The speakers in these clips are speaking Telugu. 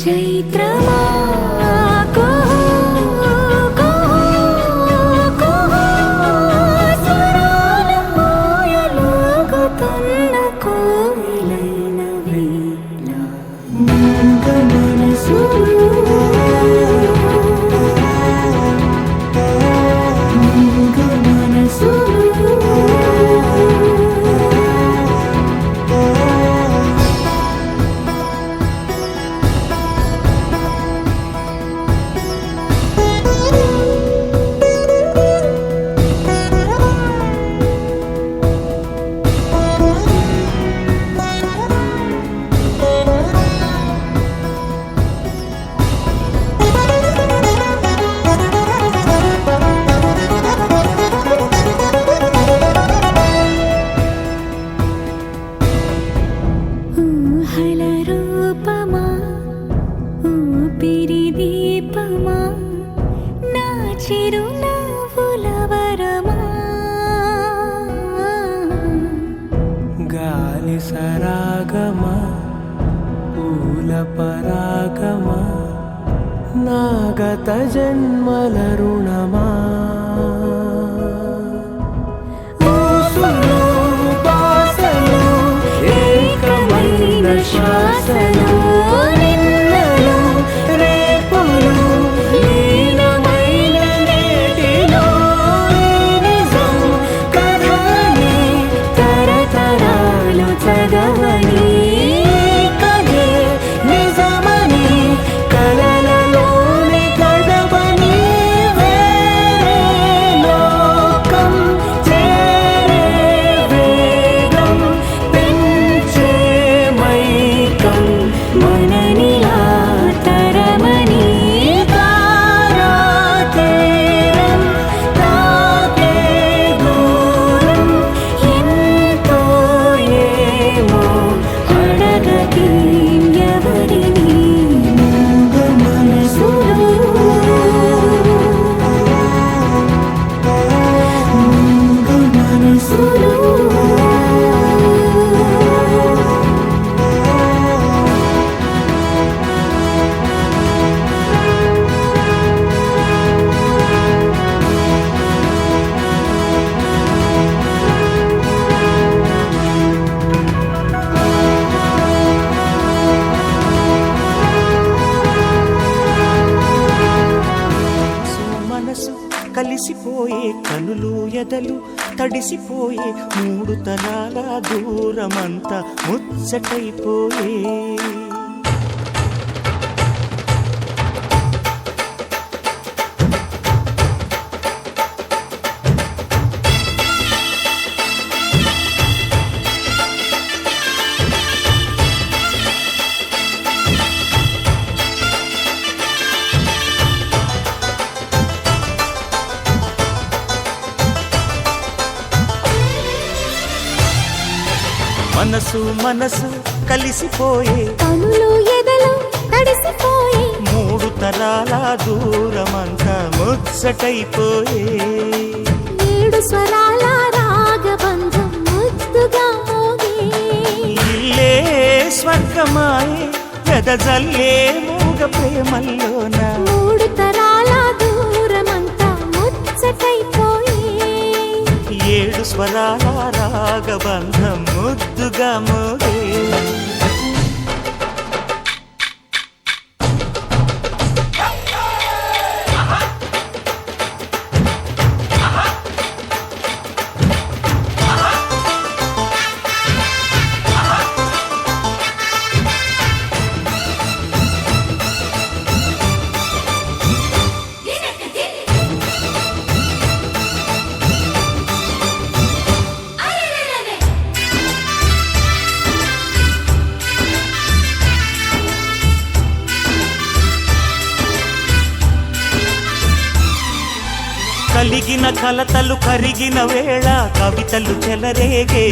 చైత్రమా గాలి సరాగమా పూల పరాగమా నాగత జన్మల రుణమా ఏకమైన శ్వాసలో నిన్నలో రేపులో లీనమైన నేటిలో నిజం కథని తరతరాలు చదవని కథే నిజమని కలలలోని గడవని వేరే లోకం చేరే వేగం పెంచే మైకం మననిలా తరమని తారా తీరం తాకే దూరం ఎంతో ఏమో అడగకి ఎవరిని మనసులో మనసులో మనసు కలిసిపోయే కనులు ఎదలు తడిసిపోయే మూడు తరాల దూరమంతా ముచ్చటైపోయే మనసు మనసు కలిసిపోయే కనులు ఎదలు తడిసిపోయి మూడు తరాల దూరమంతా ముచ్చటైపోయే ఏడు స్వరాల రాగబంధం ముద్దుగా మోగే ఇల్లే స్వర్గమాయే ఎదజల్లే మూగ ప్రేమల్లోన మూడు తరాల దూరమంతా ముచ్చటైపోయి ఏడు స్వరాల రాగబంధం ముద్దుగా మోగే కలిగిన కలతలు కరిగిన వేళ కవితలు చెలరేగే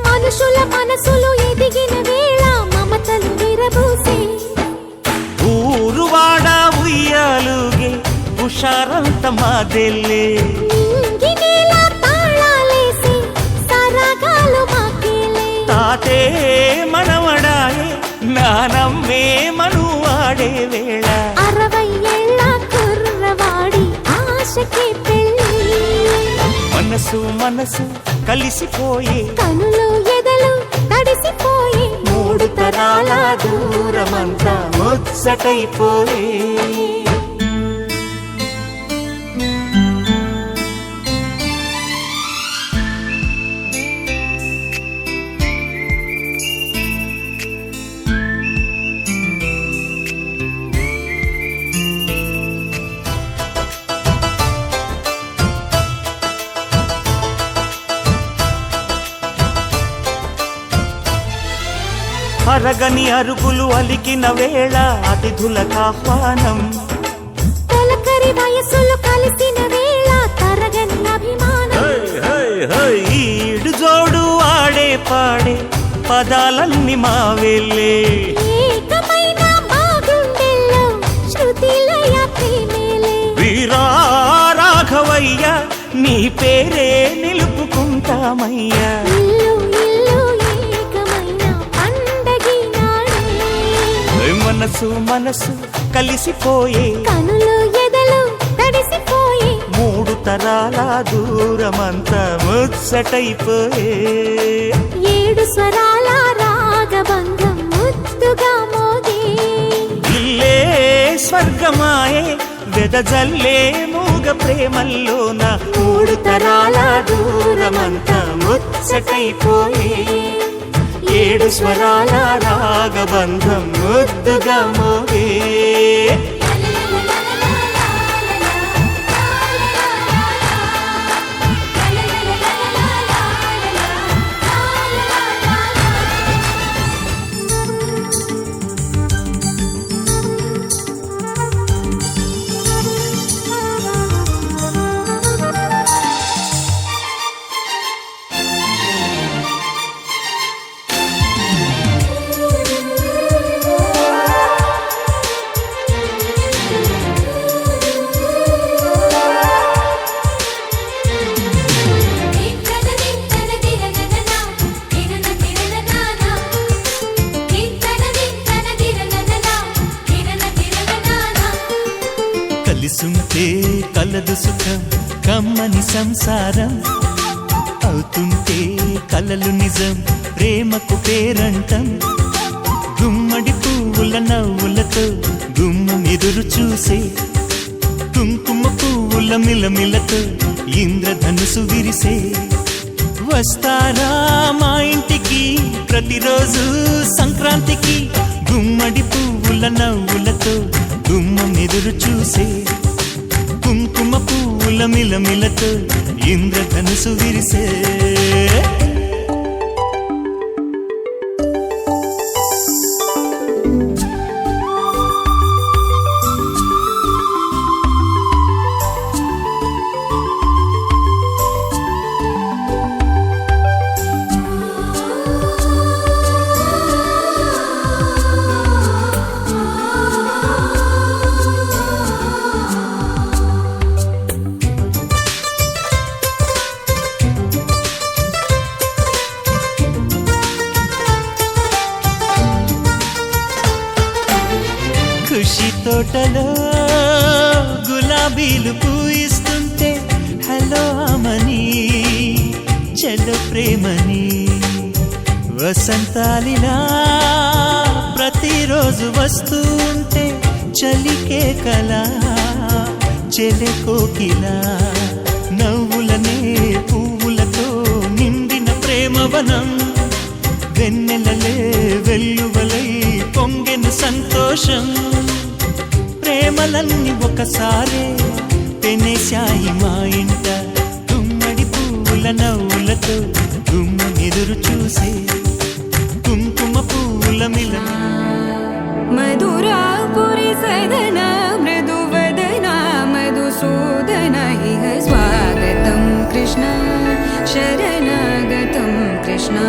మనుషుల మనసులు ఎదిగిన వేళ మమతలు విరబూసే ఊరువాడ ఉయ్యాలుగే హుషారంత మాదెల్లే నింగినేల తాళాలేసి సరాగాలు మాకేలే తాతే మనవడాయే నానమ్మే మనువాడే వేళ 60 ఏళ్ల కుర్రవాడి ఆశకి పెళ్ళి మనసు మనసు కలిసిపోయే కనులు ఎదలు తడిసిపోయి మూడు తరాల దూరమంతా ముచ్చటైపోయే అరగని అరుగులు అలికిన వేళ అతిథులకు ఆహ్వానం తొలకరి వయసులు కలిసిన వేళ తరగని అభిమానం ఈడు జోడు ఆడే పాడే పదాలన్నీ మావెళ్ళే ఏకమైన మా గుండెల్లో శృతిలయ ప్రేమేలే వీరా రాఘవయ్య నీ పేరే నిలుపుకుంటామయ్యా ఇల్లు ఇల్లు ఏకమైన పండగి నాడే మనసు మనసు కలిసిపోయే కనులు ఎదలు తడిసిపోయి మూడు తరాల దూరమంతా ముచ్చటైపోయే 7 స్వరాల రాగబంధం ముద్దుగా మోగే ఇల్లే స్వర్గమాయే వెదజల్లే మూగ ప్రేమల్లోన మూడు తరాల దూరమంతా ముచ్చటైపోయే 7 స్వరాల రాగబంధం ముద్దుగా మోగే కలిసుంటే కలదు సుఖం కమ్మని సంసారం అవుతుంటే కలలు నిజం ప్రేమకు పేరంటం గుమ్మడి పువ్వుల నవ్వులతో గుమ్మం ఎదురు చూసే కుంకుమ పువ్వుల మిలమిలతో ఇంద్రధనుసు విరిసే వస్తారా మా ఇంటికి ప్రతిరోజు సంక్రాంతికి గుమ్మడి పువ్వుల నవ్వులతో గుమ్మం ఎదురు చూసే కుంకుమ పువ్వుల మిలమిలతో ఇంద్రధనుసు విరిసే ఖుషి తోటలో గులాబీలు పూయిస్తుంటే హలో అమని చెల్లు ప్రేమని వసంతాలిలా ప్రతిరోజు వస్తూ ఉంటే చలికే కలా చెలె కోకిలా నవ్వులనే పువ్వులతో నిండిన ప్రేమవనం వెన్నెలలే వెల్లువలై పొంగెను సంతోషం ప్రేమలన్నీ ఒకసారే పెనేశాయి మా ఇంట గుమ్మడి పువ్వుల నవ్వులతో గుమ్మం ఎదురు చూసే కుంకుమ పువ్వుల మిలన మధురాపురి సదన మృదువదన మధుసూదన ఇహ కృష్ణ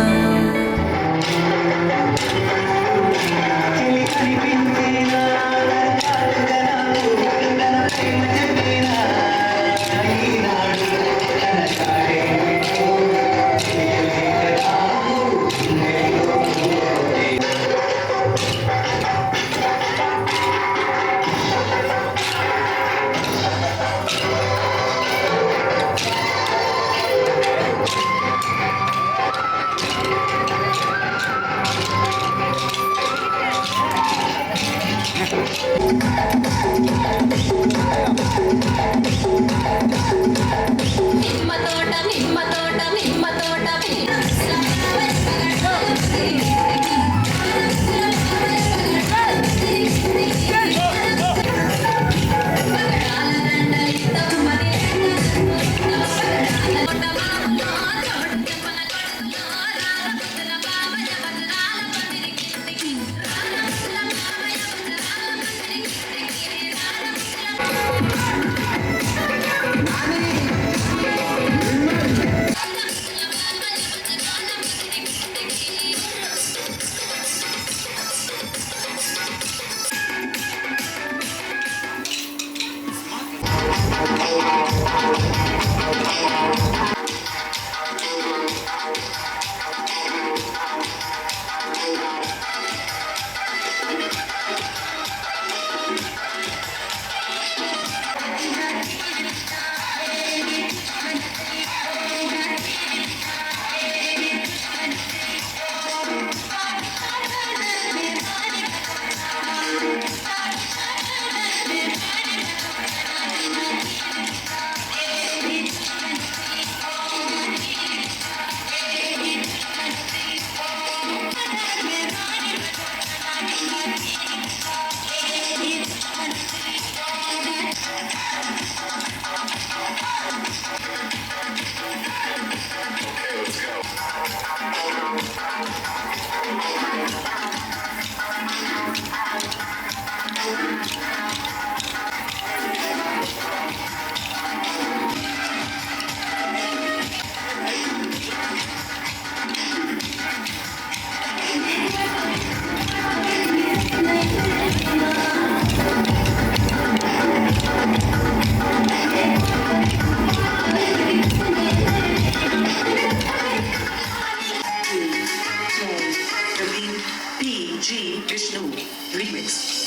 PG Vishnu remix.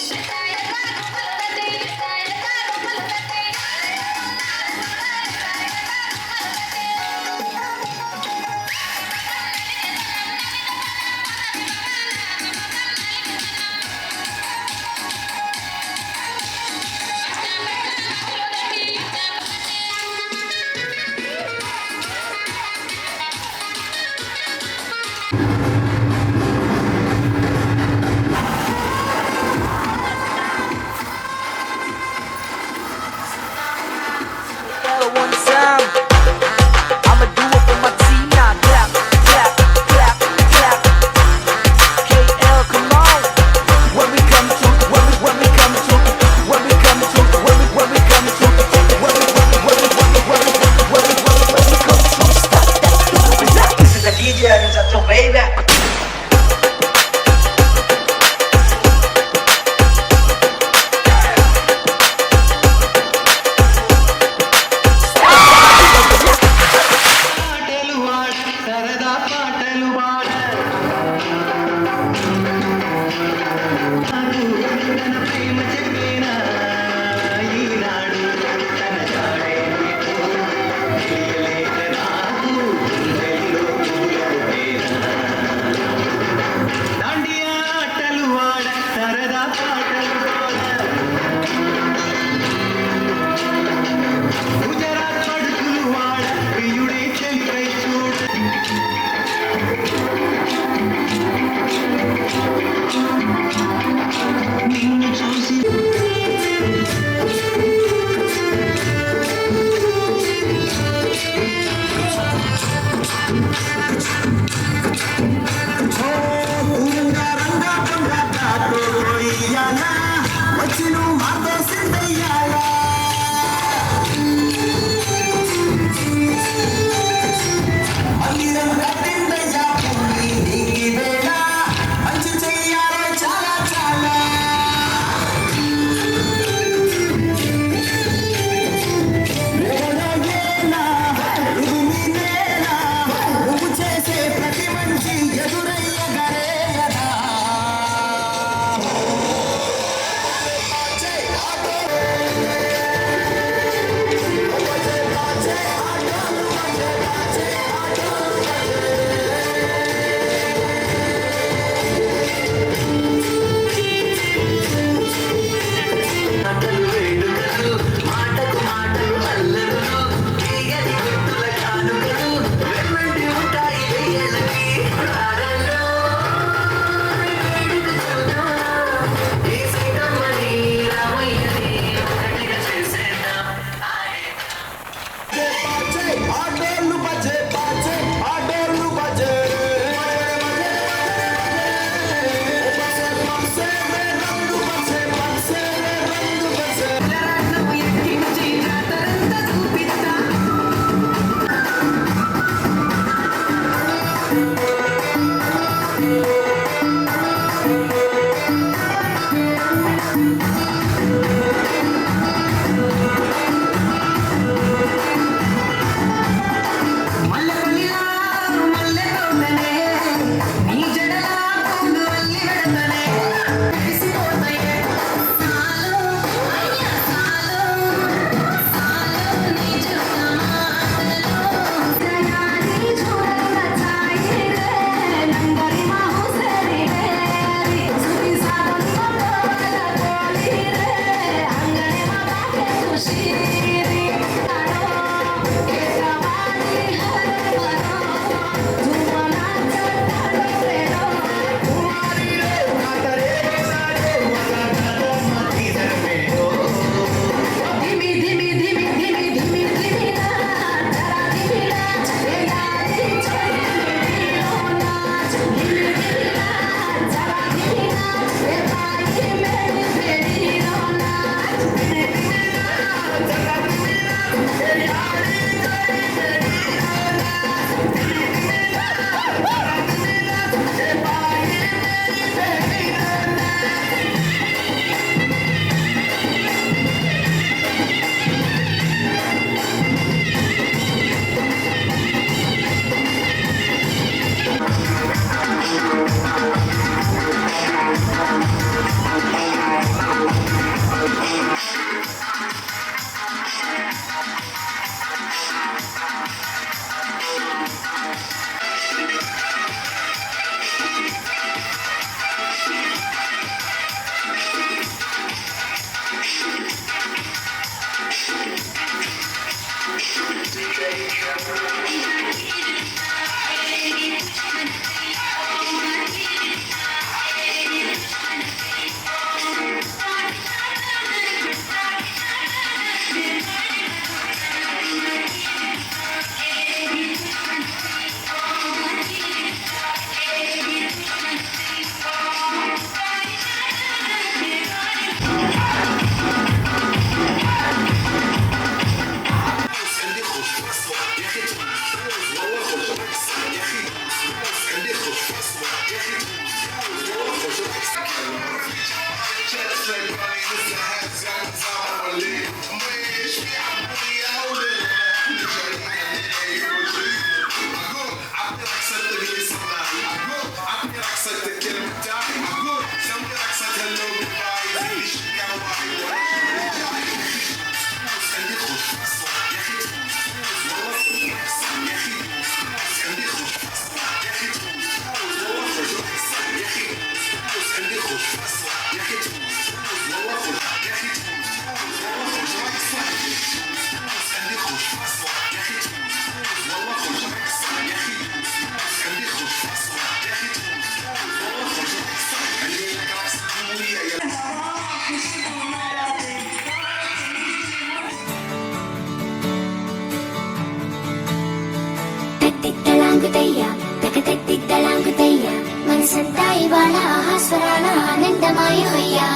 అందమాయ హొయ్యా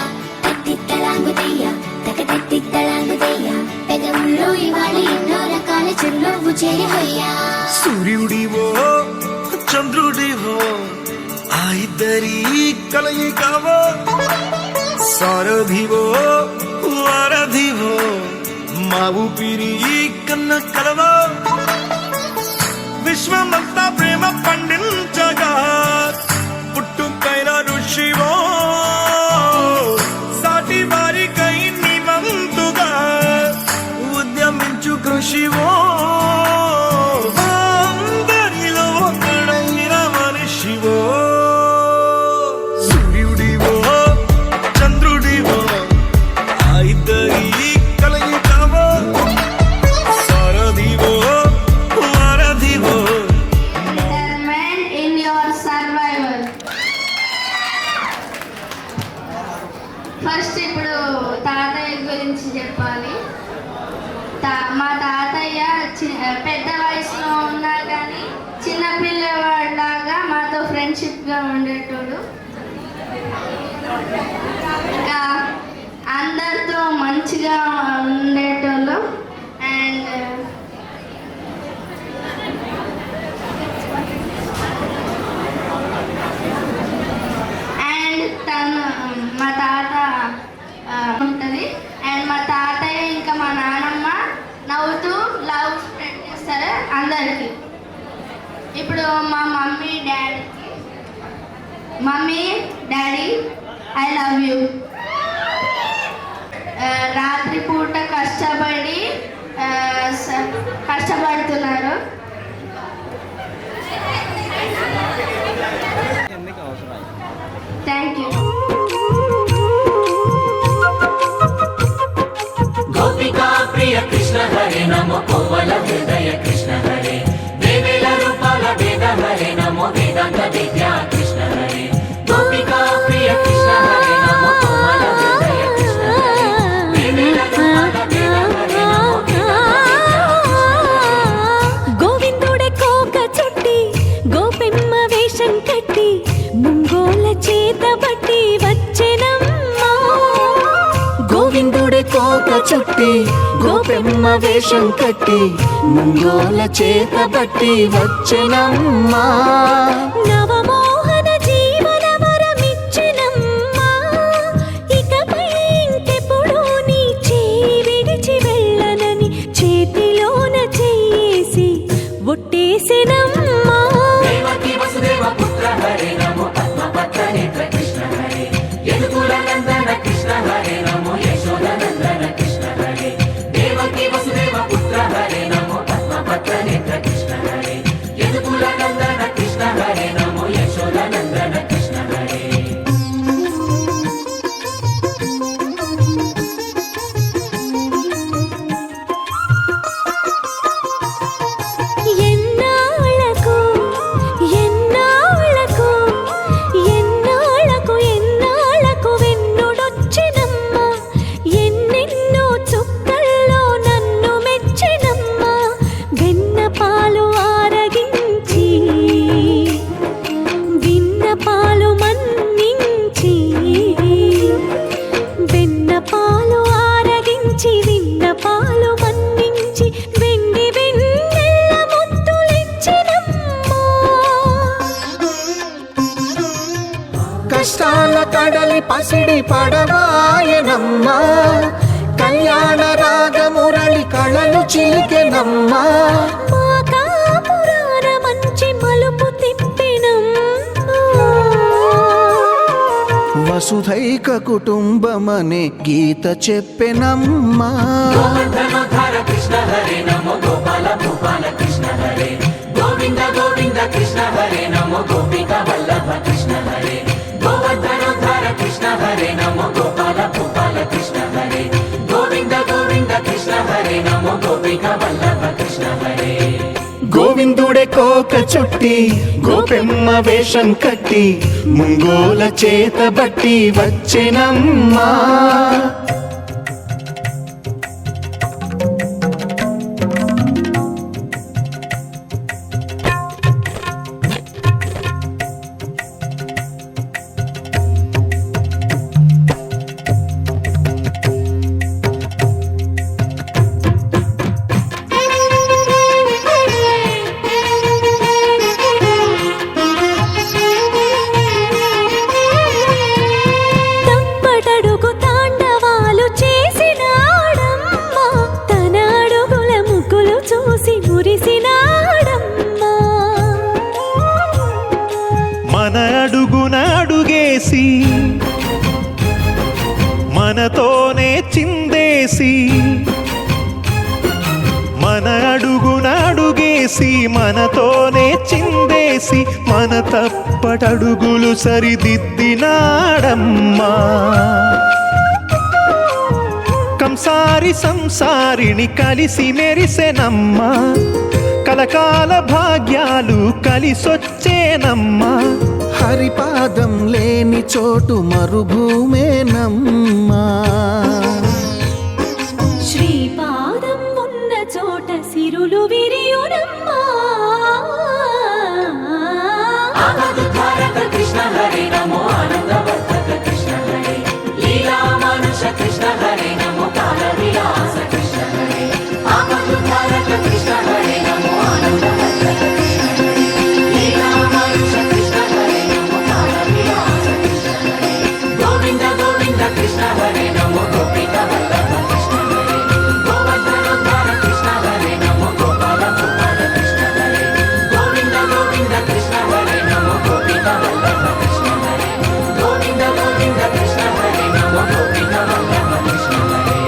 తత్తిత్తలాంగుదయ్య తకతెత్తిత్తలాంగుదయ్య పెదవుల్లో ఇవాళ ఎన్నో రకాల చిరునవ్వు చేరి హొయ్యా సూర్యుడివో చంద్రుడివో ఆ ఇద్దరి కలయికవో సారథివో వారధివో మా ఊపిరి కన్న కలవో విశ్వమంతా ప్రేమ పండించగా పుట్టుకైన ఋషివో సాటి వారికై నిమంతుగా ఉద్యమించు కృషివో అందరిలో ఒకడైన మనిషివో సూర్యుడివో చంద్రుడివో ఆ ఇద్దరి కలయికవో సారథివో వారధివో determined in your survival. First ఇప్పుడు తాతయ్య గురించి చెప్పాలి. మా తాతయ్య పెద్ద వయసులో ఉన్నా కానీ చిన్నపిల్లవాడిలాగా మాతో ఫ్రెండ్షిప్గా ఉండేటోడు. ఇంకా అందరితో మంచిగా ఉండేటోళ్ళు. అండ్ తను మా తాత ఉంటుంది. అండ్ మా తాతయ్య ఇంకా మా నాన్నమ్మ నవ్వుతూ లవ్ స్ప్రెడ్ చేస్తారు అందరికీ. ఇప్పుడు మా mummy daddy I love you. రాత్రిపూట కష్టపడుతున్నారు. Thank you. గోపికా ప్రియ కృష్ణ హరే నమో కోవల హృదయ కృష్ణ హరే దేవేల రూపాల వేద హరే నమో వేదాంత విద్యా కృష్ణ హరే గోపికా ప్రియ కృష్ణ హరే నమో కోవల హృదయ కృష్ణ హరే దేవేల రూపాల వేద హరే నమో గోవిందుడే కోక చుట్టి గోపెమ్మ వేషం కట్టి ముంగోల చేత బట్టి వచ్చెనమ్మా. గోవిందుడే కోక చుట్టి గోపెమ్మ వేషం కట్టి ముంగోల చేత బట్టి వచ్చెనమ్మా. నవమోహన జీవన వరమిచ్చెనమ్మా. ఇకపై ఇంకెప్పుడు నీ చేయి విడిచి వెళ్ళనని చేతిలోన చేసి ఒట్టేసెనమ్మా. దేవకి వసుదేవ పుత్ర హరే నమో పద్మపత్ర నేత్ర కృష్ణ హరే యదుకుల నందన కృష్ణ హరే నమో యశోద నందన కృష్ణ హరే దేవకి వసుదేవ పుత్ర హరే నమో పద్మపత్ర నేత్ర కృష్ణ హరే యదుకుల నందన కృష్ణ హరే నమో యశోద నందన కృష్ణ హరే ఎన్నాళ్ళకు ఎన్నాళ్ళకు ఎన్నాళ్ళకు ఎన్నాళ్ళకు వెన్నుడొచ్చినమ్మా. ఎన్నెన్నో చుక్కల్లో నన్ను మెచ్చినమ్మా. వెన్నపాలు ఆరగించి విన్నపాలు మన్నించి వెన్నపాలు ఆరగించి విన్నపాలు మన్నించి వెండి వెన్నెల్ల ముద్దులిచ్చినమ్మా. కష్టాల కడలి పసిడి పడవాయనమ్మా. కళ్యాణ రాగమురళి కళలు చిలికెనమ్మా. మా కాపురాన మంచి మలుపు తిప్పినమ్మా. వసుధైక కుటుంబమనే గీత చెప్పెనమ్మా. గోవర్ధనోద్ధార కృష్ణ హరే నమో గోపాల భూపాల కృష్ణ హరే గోవింద గోవింద కృష్ణ హరే నమో గోపిక వల్లభ కృష్ణ హరే గోవర్ధనోద్ధార కృష్ణ హరే నమో గోపాల భూపాల కృష్ణ హరే గోవింద గోవింద కృష్ణ హరే నమో గోపిక వల్లభ కృష్ణ హరే గోవిందుడే కోక చుట్టి గోపెమ్మ వేషం కట్టి ముంగోల చేత బట్టి వచ్చెనమ్మా. మనతోనే చిందేసి మన అడుగున అడుగేసి మనతోనే చిందేసి మన తప్పటడుగులు సరిదిద్దినాడమ్మా కంసారి సంసారిని కలిసి మెరిసెనమ్మా కలకాల భాగ్యాలు కలిసొచ్చేనమ్మా హరిపాదం లేని చోటు మరుభూమేనమ్మా శ్రీపాదం ఉన్న చోట సిరులు విరియునమ్మా ఆనందధారక కృష్ణ హరే నమో ఆనందవర్ధక కృష్ణ హరే లీలా మానుష కృష్ణ హరే నమో కాల విలాస కృష్ణ హరే ఆనందధారక కృష్ణ హరే నమో ఆనందవర్ధక కృష్ణ హరే లీలా మానుష కృష్ణ హరే నమో కాల విలాస కృష్ణ హరే గోవింద గోవింద కృష్ణ హరే నమో గోపిక వల్లభ కృష్ణ హరే గోవర్ధనోద్ధార కృష్ణ హరే నమో గోపాల గోపాల కృష్ణ హరే గోవింద గోవింద కృష్ణ హరే నమో గోపిక వల్లభ కృష్ణ హరే గోవింద గోవింద కృష్ణ హరే నమో గోపిక వల్లభ కృష్ణ హరే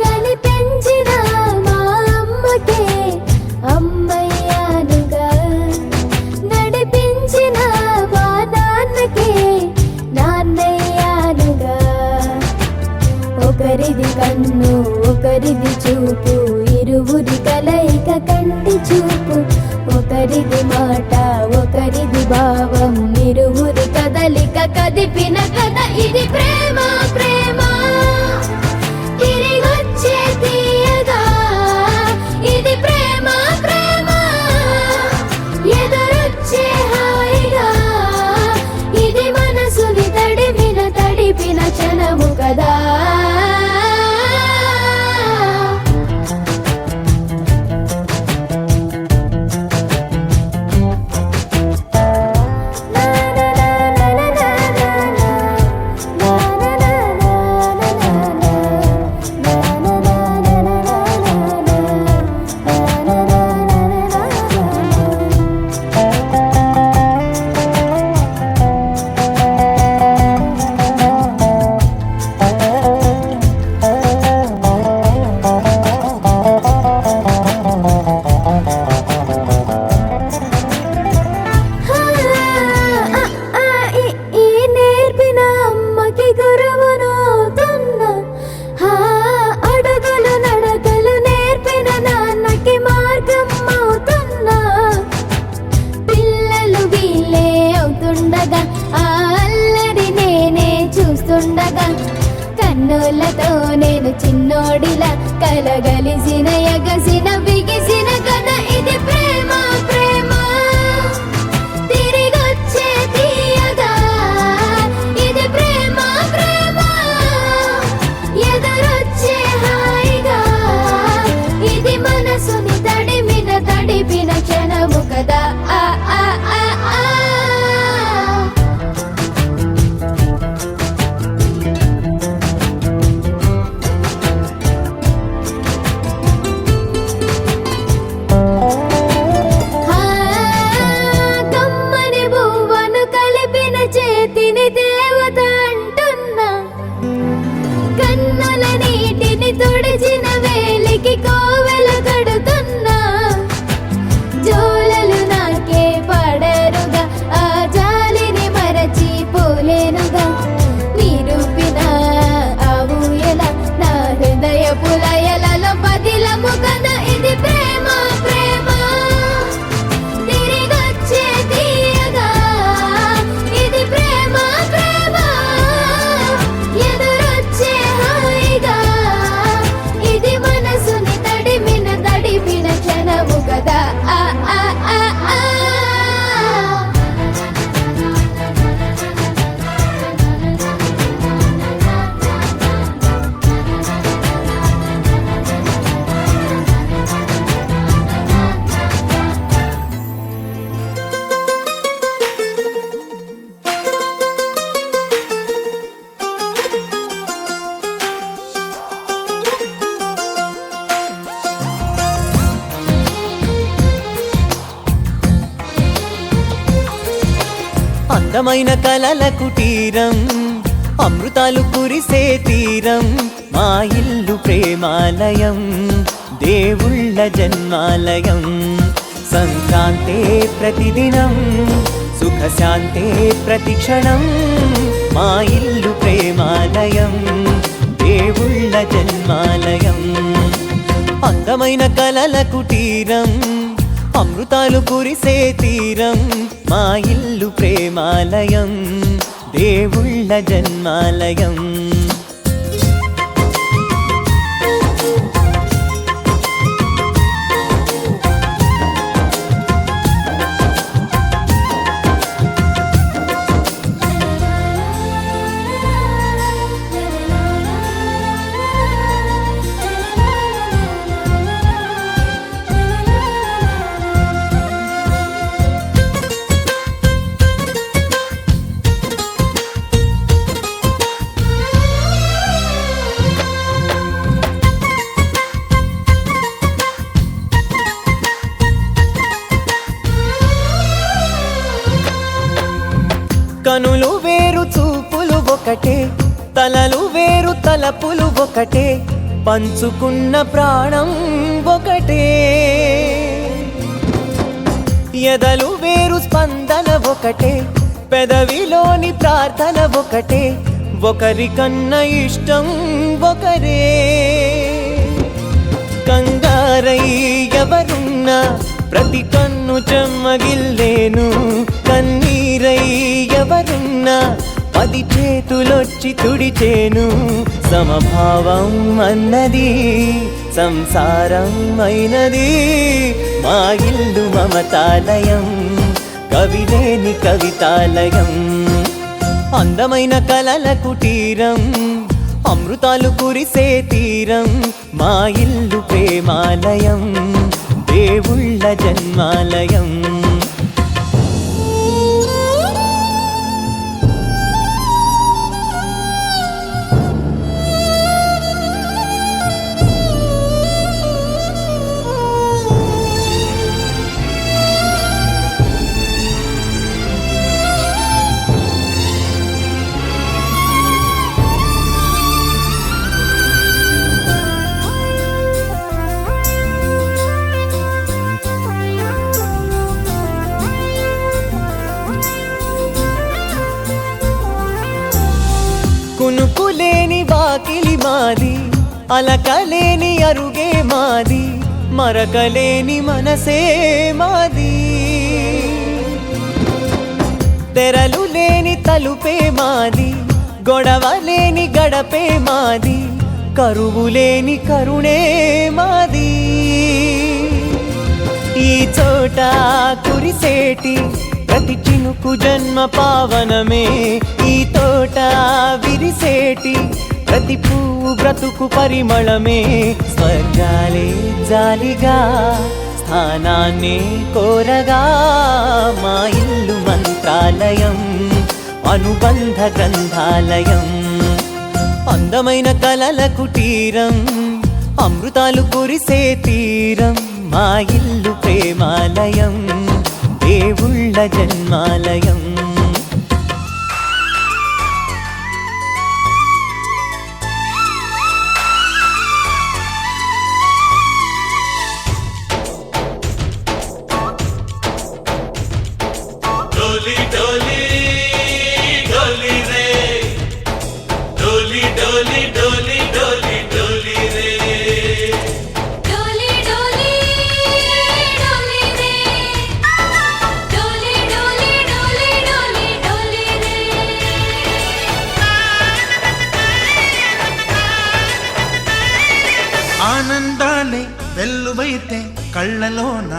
కనిపించిన మా అమ్మకే అమ్మయ్యానుగా నడిపించిన మా నాన్నకే నాన్నయ్యానుగా ఒకరిది కన్ను ఒకరిది చూపు ఇరువురి కలయిక కంటి చూపు ఒకరిది మాట ఒకరిది భావం ఇరువురి కదలిక కదిపిన కథ ఇది ప్రేమ ప్రేమ తిరిగొచ్చే తీయగా ఇది ప్రేమ ప్రేమ ఎదురొచ్చే హాయిగా ఇది మనసుని తడిపిన క్షణము కదా ఈ నేర్పిన అమ్మకి గురువునవుతున్నా అడుగులు నడకలు నేర్పిన నాన్నకి మార్గం అవుతున్నా పిల్లలు వీళ్ళే అవుతుండగా ఆ అల్లరి నేనే చూస్తుండగా కన్నులతో నేను చిన్నోడిలా కలగలిసిన ఎగసిన బిగిసిన కథ ఇది ప్రేమ ప్రేమ తిరిగొచ్చే తీయగా ఇది ప్రేమ ప్రేమ ఎదురొచ్చే హాయిగా ఇది మనసుని తడిపిన క్షణము కదా ఆ ఆ ఆ ఆ అందమైన కలల కుటీరం అమృతాలు కురిసే తీరం మా ఇల్లు ప్రేమాలయం దేవుళ్ళ జన్మాలయం సంక్రాంతే ప్రతిదినం సుఖశాంతే ప్రతిక్షణం మా ఇల్లు ప్రేమాలయం దేవుళ్ళ జన్మాలయం అందమైన కలల కుటీరం అమృతాలు కురిసే తీరం మా ఇల్లు ప్రేమాలయం దేవుళ్ళ జన్మాలయం కనులు వేరు చూపులు ఒకటే తలలు వేరు తలపులు ఒకటే పంచుకున్న ప్రాణం ఒకటే ఎదలు వేరు స్పందన ఒకటే పెదవిలోని ప్రార్థన ఒకటే ఒకరికన్నా ఇష్టం ఒకరే కంగారై ఎవరున్నా ప్రతి కన్ను చెమ్మగిల్లేను కన్నీరై ఎవరున్నా 10 చేతులొచ్చి తుడిచేను సమభావం అన్నది సంసారం అయినది మా ఇల్లు మమతాలయం కవిలేని కవితాలయం అందమైన కలల కుటీరం అమృతాలు కురిసే తీరం మా ఇల్లు ప్రేమాలయం దేవుళ్ళ జన్మాలయం కునుకులేని వాకిలి మాది అలకలేని అరుగే మాది మరకలేని మనసే మాది తెరలు లేని తలుపే మాది గొడవ లేని గడపే మాది కరువు లేని కరుణే మాది ఈ చోట కురిసేటి ప్రతి చినుకు జన్మ పావనమే ఈ తోట విరిసేటి ప్రతి పువ్వు బ్రతుకు పరిమళమే స్వర్గాలే జాలిగా స్థానాన్ని కోరగా మా ఇల్లు మంత్రాలయం అనుబంధ గ్రంథాలయం అందమైన కలల కుటీరం అమృతాలు కురిసే తీరం మా ఇల్లు ప్రేమాలయం దేవుళ్ళ జన్మాలయం డోలి డోలి డోలి రే డోలి డోలి డోలి డోలి డోలి రే డోలి డోలి డోలి రే డోలి డోలి డోలి డోలి డోలి రే ఆనందాలే వెల్లువైతే కళ్ళలోన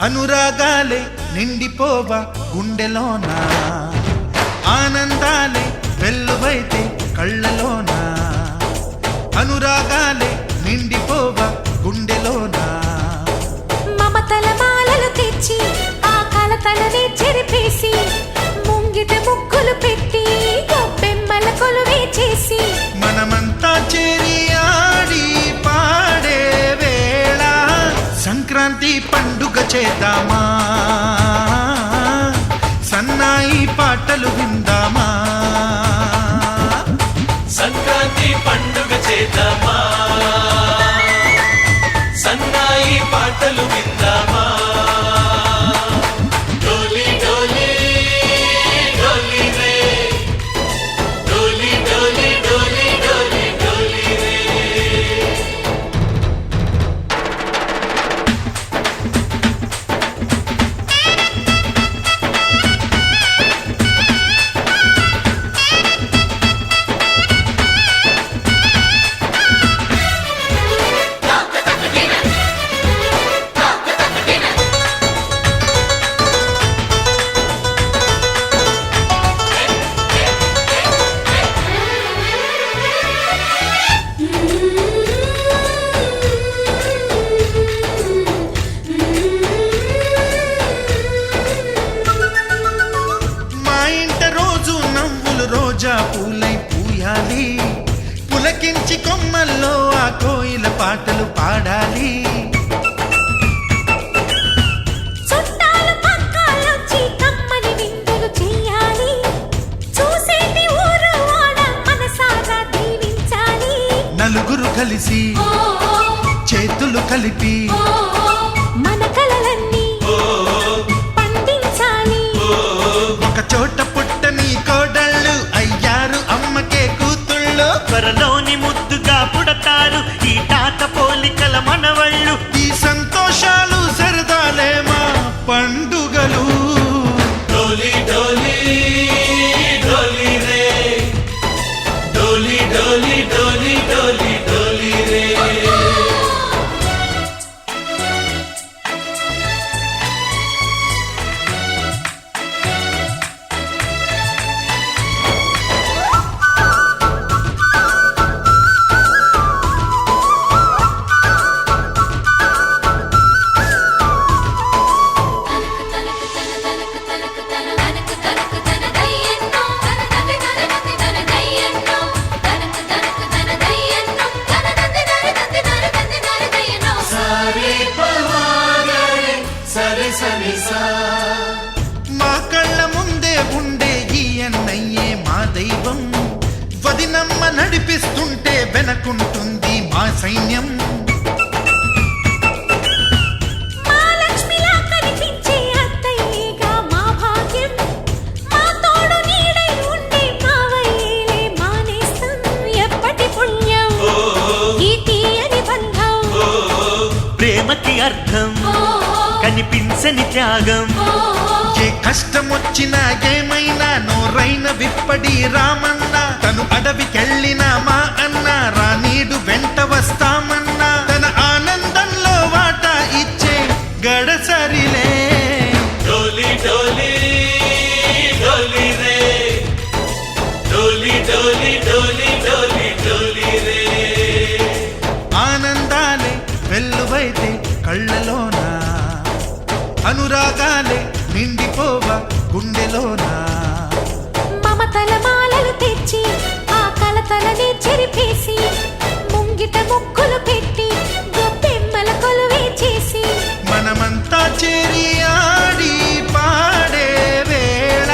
అనురాగాలే నిండిపోవా గుండెలోన ఆనందాలే వెల్లువైతే కళ్ళలోన అనురాగాలే నిండిపోవా గుండెలోన మమతల మాలలు తెచ్చి ఆ కలతలని చెరిపేసి ముంగిట ముగ్గులు పెట్టి గొబ్బెమ్మల కొలువే చేసి మనమంతా చేరి ఆడి పాడే వేళ సంక్రాంతి పండుగ చేద్దామా సన్నాయి పాటలు విందామా సంక్రాంతి పండుగ చేద్దామా సన్నాయి పాటలు విందామా డోలి డోలి డోలి రే డోలి డోలి డోలి డోలి డోలి రే మా ఇంట రోజు నవ్వులు రోజా పూలై పూయాలి పులకించి కొమ్మల్లో ఆ కోయిల పాటలు పాడాలి చుట్టాలు పక్కాలొచ్చి కమ్మని విందులు చెయ్యాలి చూసేటి ఊరు వాడ మనసారా దీవించాలి నలుగురు కలిసి చేతులు కలిపి మన కలలన్నీ పండించాలి ఒక చోట పుట్టని కోడళ్ళు అయ్యారు అమ్మకే కూతుళ్ళు త్వరలోని ముద్దుగా పుడతారు ఈ తాత పోలికల మనవళ్ళు ఈ సంతోషాలు సరదాలే మా పండుగలు డోలి డోలి డోలి రే డోలి డోలి డోలి డోలి డోలి రే సరే సరే సా మా కళ్ళ ముందే ఉండే ఈ అన్నయ్యే మా దైవం వదినమ్మ నడిపిస్తుంటే వెనకుంటుంది మా సైన్యం మా లక్ష్మిలా కనిపించే అత్తయ్యేగా మా భాగ్యం మా తోడు నీడై ఉండే మావయ్యేలే మా నేస్తం ఎప్పటి పుణ్యం ఈ తీయని బంధం ప్రేమకి అర్థం కనిపించని త్యాగం ఏ కష్టం వచ్చినా ఏమైనా నోరైన విప్పడి రామన్న తను అడవికెళ్ళిన మా అన్న రానీడు వెంట వస్తామన్నా తన ఆనందంలో వాటా ఇచ్చే గడసరిలే డోలి డోలి డోలి రే డోలి డోలి డోలి డోలి డోలి రే ఆనందాలే వెల్లువైతే కళ్ళలోన అనురాగాలే నిండిపోవా గుండెలోనా మమతల మాలలు తెచ్చి ఆ కలతలని చెరిపేసి ముంగిట ముక్కులు పెట్టి గొప్పెమ్మల కొలువే చేసి మనమంతా చేరి ఆడి పాడే వేళ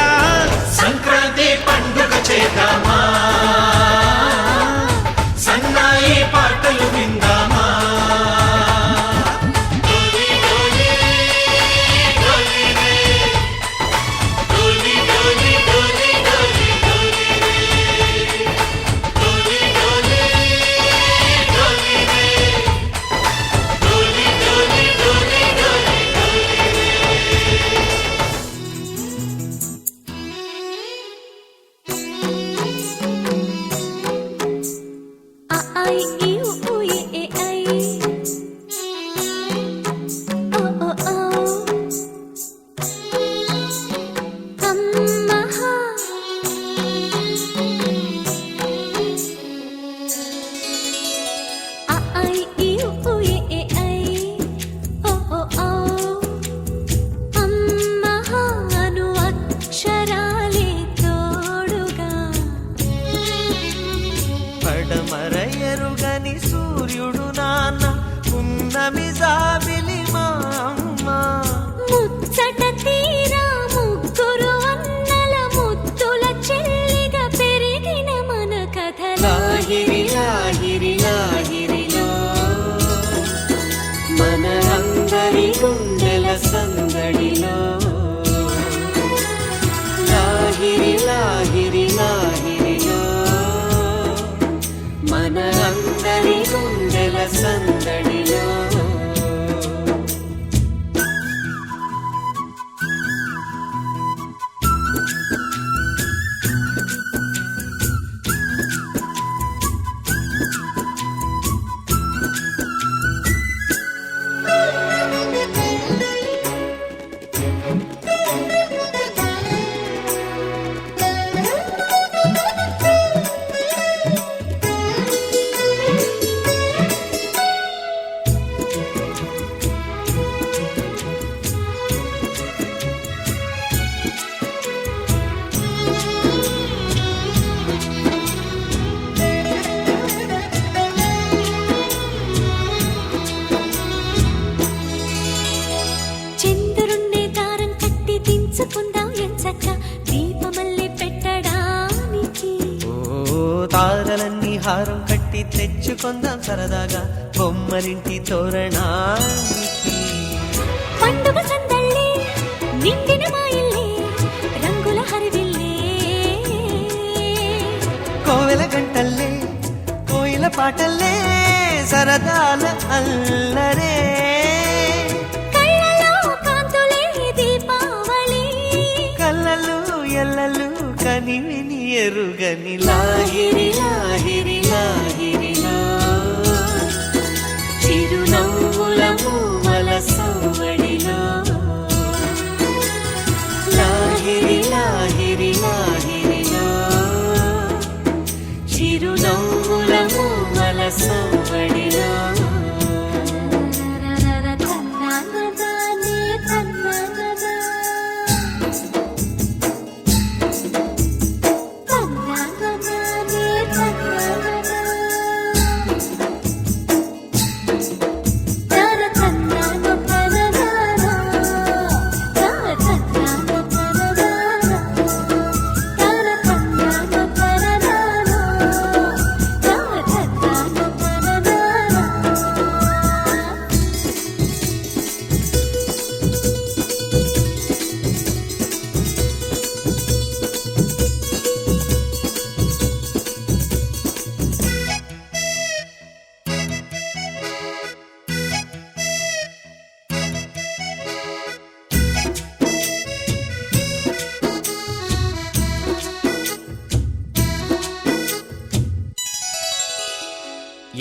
సంక్రాంతి పండుగ చేద్దామా సన్నాయి పాటలు విందామా డోలి డోలి డోలి రే డోలి డోలి డోలి డోలి డోలి రే డోలి డోలి డోలి రే డోలి డోలి డోలి డోలి డోలి రే ఆ ఐ ఈ ఉ ఈ ఏ ఐ ఓ ఓ ఓ అమ్మహా ఆ ఐ ఈ ఉ ఈ ఏ ఐ ఓ ఓ ఓ అమ్మహా అను అక్షరాలే తోడుగా పడమర ఎరుగని సూర్యుడు నాన్న ఉన్నమి జాబిలి మా అమ్మ ముచ్చట తీరా ముగ్గురు అన్నల గుండెల సందడిలో లాహిరి లాహిరి లాహిరిలో మన అందరి గుండెల సందడిలో చంద్రుణ్ణి దారం కట్టి దించుకుందాం ఎంచక్క దీపమల్లి పెట్టడానికి. ఓ తారలన్నీ హారం కట్టి తెచ్చుకొందాం సరదాగా బొమ్మరింటి తోరణానికి పండుగ సందళ్ళే నిండిన మా ఇల్లే రంగుల హరివిల్లే. కోవెల గంటల్లే కోయిల పాటల్లే సరదాల అల్లరే కళ్ళలో కాంతులే దీపావళి. కళ్ళలు ఎల్లలు కనివిని ఎరుగని లాహిరి లాహిరి లాహిరిలో చిరునవ్వుల మూవల సవ్వడిలో లాహిరి లాహిరి లాహిరిలో చిరునవ్వుల మూవల సవ్వడిలో తన్నానదానే తన్నానదా. తన్నానదానే తన్నానదా. తన తన్నాన తనదానా. తన తన్నాన తనదానా. తన తన్నాన తనదానా. తన తన్నాన తనదానా.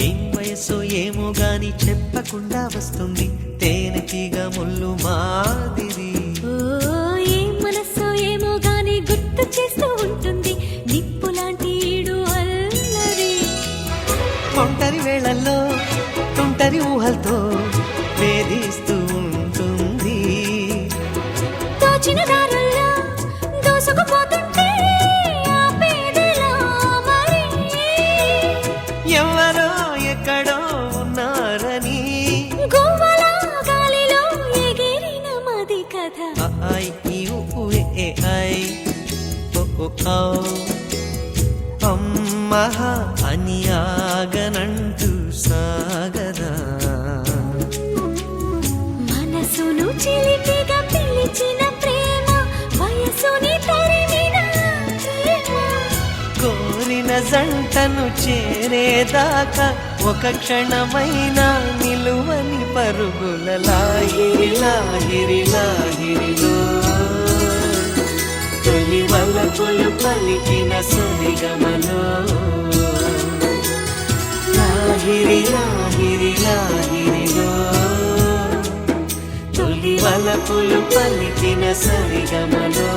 ఏం వయసు ఏమో గాని చెప్పకుండా వస్తుంది తేనెటీగ ముళ్ళు మాదిరి ఓ ఏం మనస్సో ఏమో గాని గుర్తు చేస్తూ ఉంటుంది నిప్పు లాంటి ఈడు అల్లరి. ఒంటరి వేళల్లో తుంటరి ఊహలతో వేధిస్తూ ఉంటుంది తోచిన దారుల్లో దూసుకుపోతుంటే ఆపేదెలా మరి. ఎవరో ఎక్కడో ఉన్నారని గువ్వల గాలిలో ఎగిరిన మది కథ. ఐ ఈ ఉ ఏ ఐ ఓ ఓ ఔ అమ్మహ అని ఆగనంటూ సాగదా మనసును చిలిపిగా పిలిచిన ప్రేమ వయసుని తరిమిన ప్రేమ. కోరిన జంటను చేరేదాకా ఒక క్షణమైన నిలువని పరుగుల లాహిరి లాహిరి లాహిరిలో తొలి వలపులు పలికిన సరిగమలో లాహిరి లాహిరి లాహిరిలో తొలి వలపులు పలికిన సరిగమలో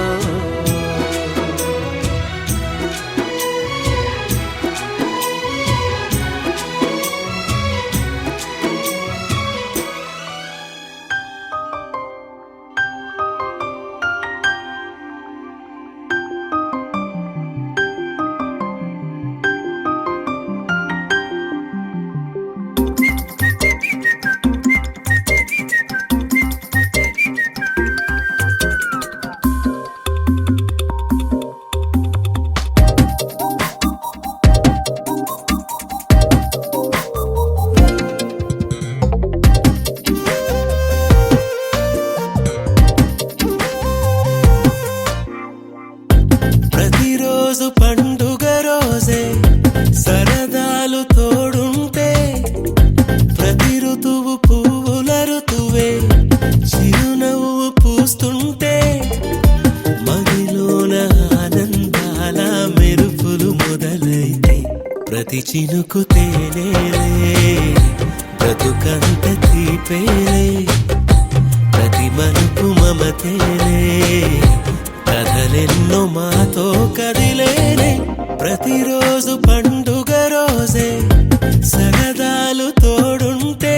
ప్రతిరోజు పండుగ రోజే సరదాలు తోడుంటే ప్రతి ఋతువు పువ్వుల ఋతువే చిరునవ్వు పూస్తుంటే మదిలోన ఆనందాల మెరుపులు మొదలైతే ప్రతి చినుకు తేనేలే బ్రతుకంత తీపేలే ప్రతి మలుపు మమతేలే కథలెన్నో మాతో కదిలేనే ప్రతిరోజు పండుగ రోజే సరదాలు తోడుంటే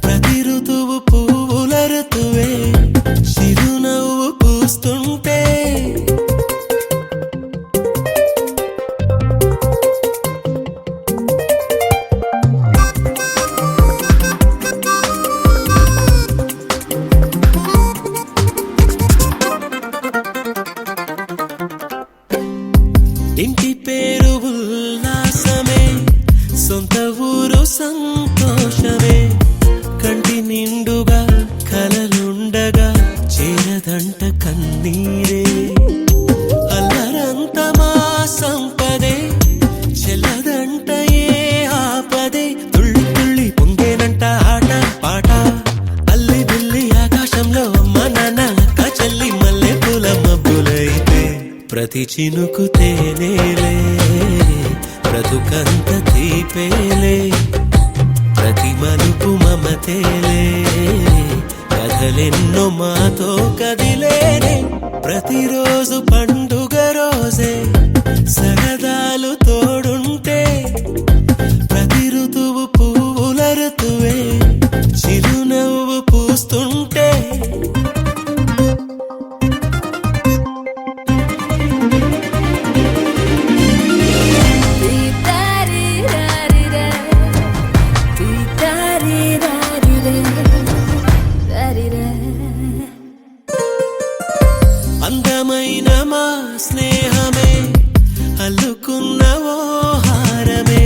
ప్రతి ఋతువు పువ్వుల ఋతువే చిరునవ్వు పూస్తుంటే ఇంటి పేరు ఉల్లాసమే సొంత ఊరు సంతోషమే కంటి నిండుగా కలలుండగా చేరదంట కన్నీరే అల్లరంత మా సంపదే చెల్లదంట ఏ ఆపదే తుళ్ళి తుళ్ళి పొంగేనంట ఆట పాట అల్లి బిల్లి ఆకాశంలో అమ్మ నాన్న అక్క చెల్లి మల్లె పూల మబ్బులైతే ప్రతి చినుకు తేనేలే బ్రతుకంత తీపేలే ప్రతి మలుపు మమతేలే కథలెన్నో మాతో కదిలేనే ప్రతిరోజు పండుగ రోజే సరదాలు తోడుంటే ప్రతి ఋతువు పువ్వుల ఋతువే చిరునవ్వు పూస్తుంటే అందమైన మా స్నేహమే అల్లుకున్న ఓ హారమే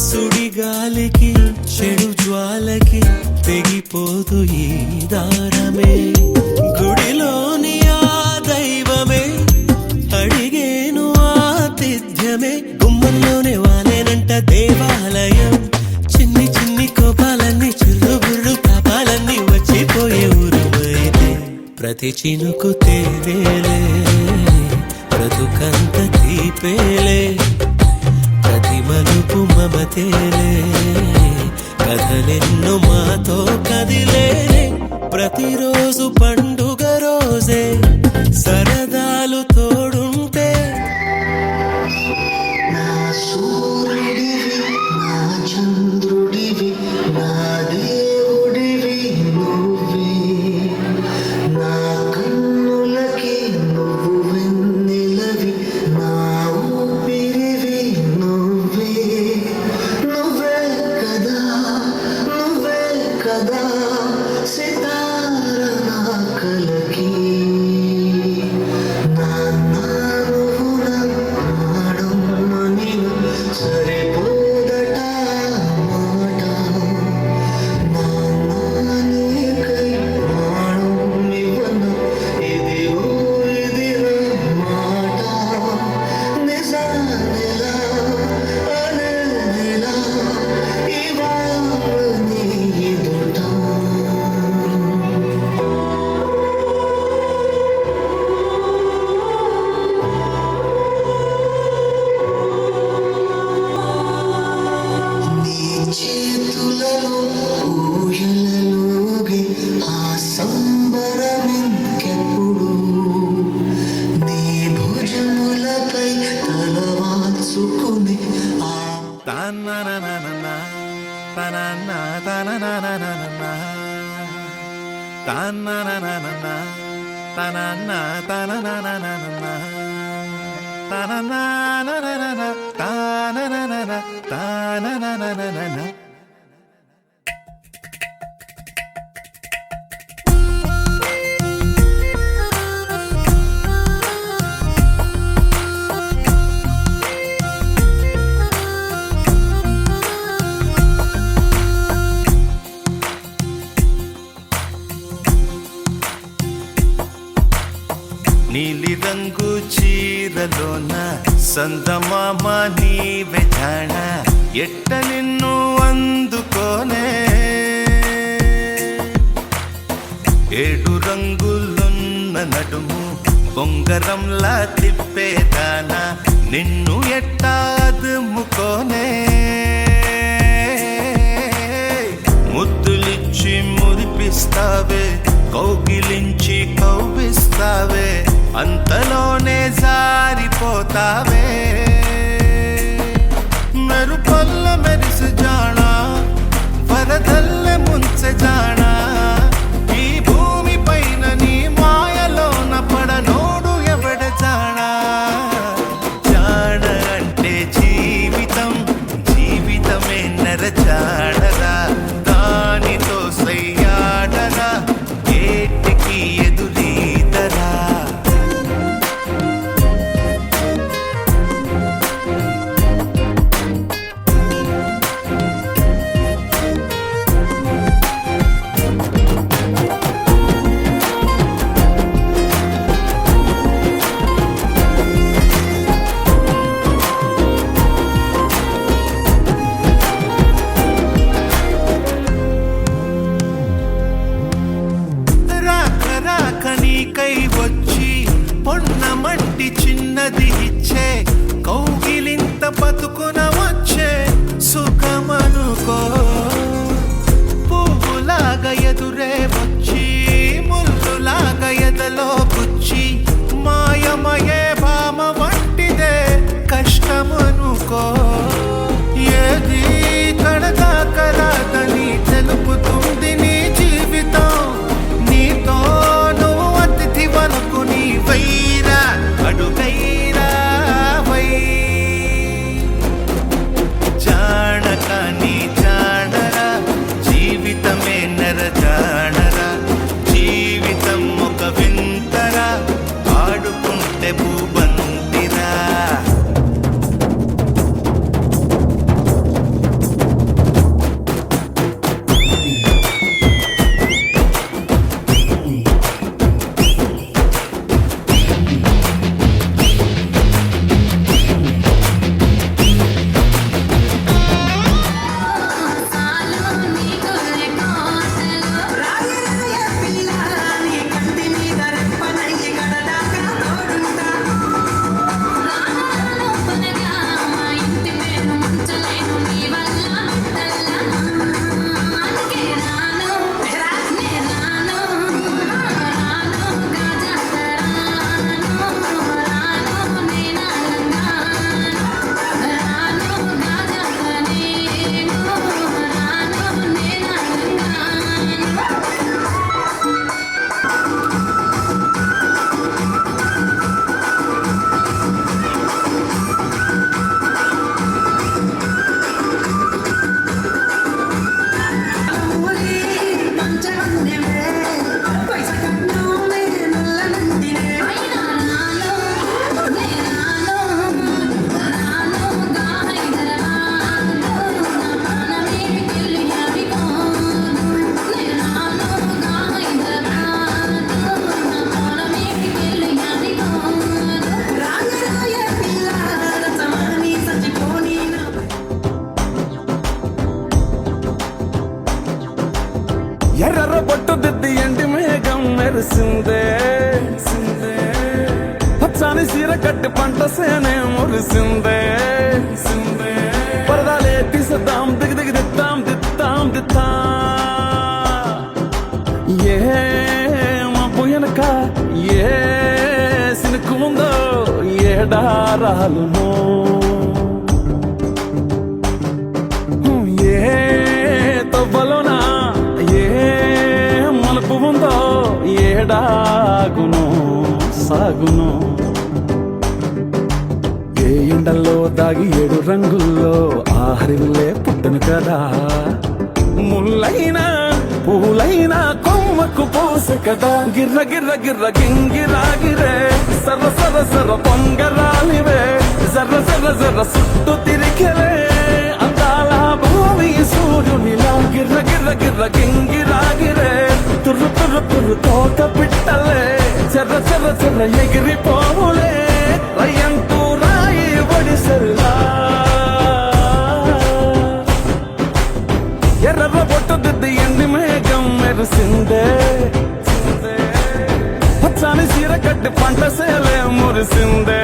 సుడిగాలికి చెడు జ్వాలకి తెగిపోదు ఈ దారమే గుడిలోని ఆ దైవమే అడిగేను ఆతిథ్యమే గుమ్మంలోనే వాలేనంట దేవాలయం చిన్ని చిన్ని కోపాలన్నీ చిల్లు బుర్రు పాపాలన్నీ వచ్చిపోయే ఊరుమైతే ప్రతి చినుకు తేనేలే బ్రతుకంత తీపేలే ప్రతి మలుపు మమతేలే కథలెన్నో మాతో కదిలేనే ప్రతిరోజు పండుగ రోజే సరదాలు తోడుంటే నా సూర్యుడివి నా చంద్రుడివి నా దేవుడివి నువ్వే నా కన్నులకి నువ్వు వెన్నెలవి నా ఊపిరివి నువ్వే నువ్వే కదా సితార నా కలకి నాన్న నువ్వు నా ప్రాణం మనిను సరిపోదట మాట నాన్న నీకై ప్రాణం ఇవ్వన ఇదిగో ఇది నా మాట నిజానిలా అనేదిలా ఇవాళ నీ ఎదుట నీ చేతులలో ఊయలలోగే ఆ సంబరమింకెప్పుడు నీ భుజములపై తలవాల్చుకుని ఆ తాననననన, తనన తననననన, తాననననన, తనన తననననన, తననననన, తానననన, తాననననన. నీలి రంగు చీరలోన సందమామ నీవే జాణ ఎట్ట నిన్ను అందుకోనే ఏడు రంగులున్న నడుము బొంగరంలా తిప్పేదానా నిన్ను ఎట్టా అదుముకోనే ముద్దులిచ్చి మురిపిస్తావే కౌగిలించి కౌగిస్తావే అంతలోనే జారిపోతావే మెరుపల్ల మెరిసి జానా వరదల్ల ముంచె జానా ఈ భూమి పైన నీ మాయలోన పడనోడు ఎవడ జానా జాణ అంటే జీవితం జీవితమే నరజాడరా దానితో సయ్యాడరా ఏటికి ఎదురీదరా నీకై వచ్చి పొన్నమంటి చిన్నది ఇచ్చే కౌగిలింత బతుకున వచ్చే సుఖమనుకో పువ్వులాగా ఎదురే వచ్చి ముల్లులాగా ఎదలో గుచ్చి మాయమయే భామ వంటిదే కష్టమనుకో ఏది కడదాకరాదని తెలుపుతుంది నీ జీవితం నీతో వరకు నీ వైరా అడుగైరా వై జానక నీ జానరా జీవితమే నరజానరా జీవితం ఒక వింతరా ఆడుకుంటే భూబంతిరా ఎర్ర బొట్టు దిద్ది ఎండి మేఘం మెరిసిందే పచ్చని సీర కట్టి పంట సేనే మురిసిందే పరదాలే తీసేద్దాం దిగి దిగి దిత్తాం దిత్తాం దిత్తా ఏ మబ్బు వెనక ఏ సినుకు ఉందో ఏడారాలును ఏ తవ్వలోనా ఉందో ఏడాగును సాగును ఏ ఎండల్లో దాగి ఏడు రంగుల్లో ఆహరిల్లే పుట్టను కదా ముల్లైనా పూలైనా కొమ్మకు పోసె కదా గిర్ర గిర్ర గిర్ర గింగిరాగిరే సర్ర సర్ర సర్ర పొంగరాలివే జర్ర జర్ర జర్ర సుట్టు తిరిగలే అందాల భూమి సూర్యునిలా గిర్ర గిర్ర గిర్ర గింగిరాగిరే తుర్రు తుర్రు తుర్రు తోక పిట్టలే చెర్ర చెర్ర చెర్ర చెర్ర ఎగిరిపోవులే రయ్యంటూ రాయి ఒడిసెల్లా ఎర్ర బొట్టు దిద్ది ఎండి మేఘం మెరిసిందే పచ్చాని చీర కట్టి పంట సేలే మురిసిందే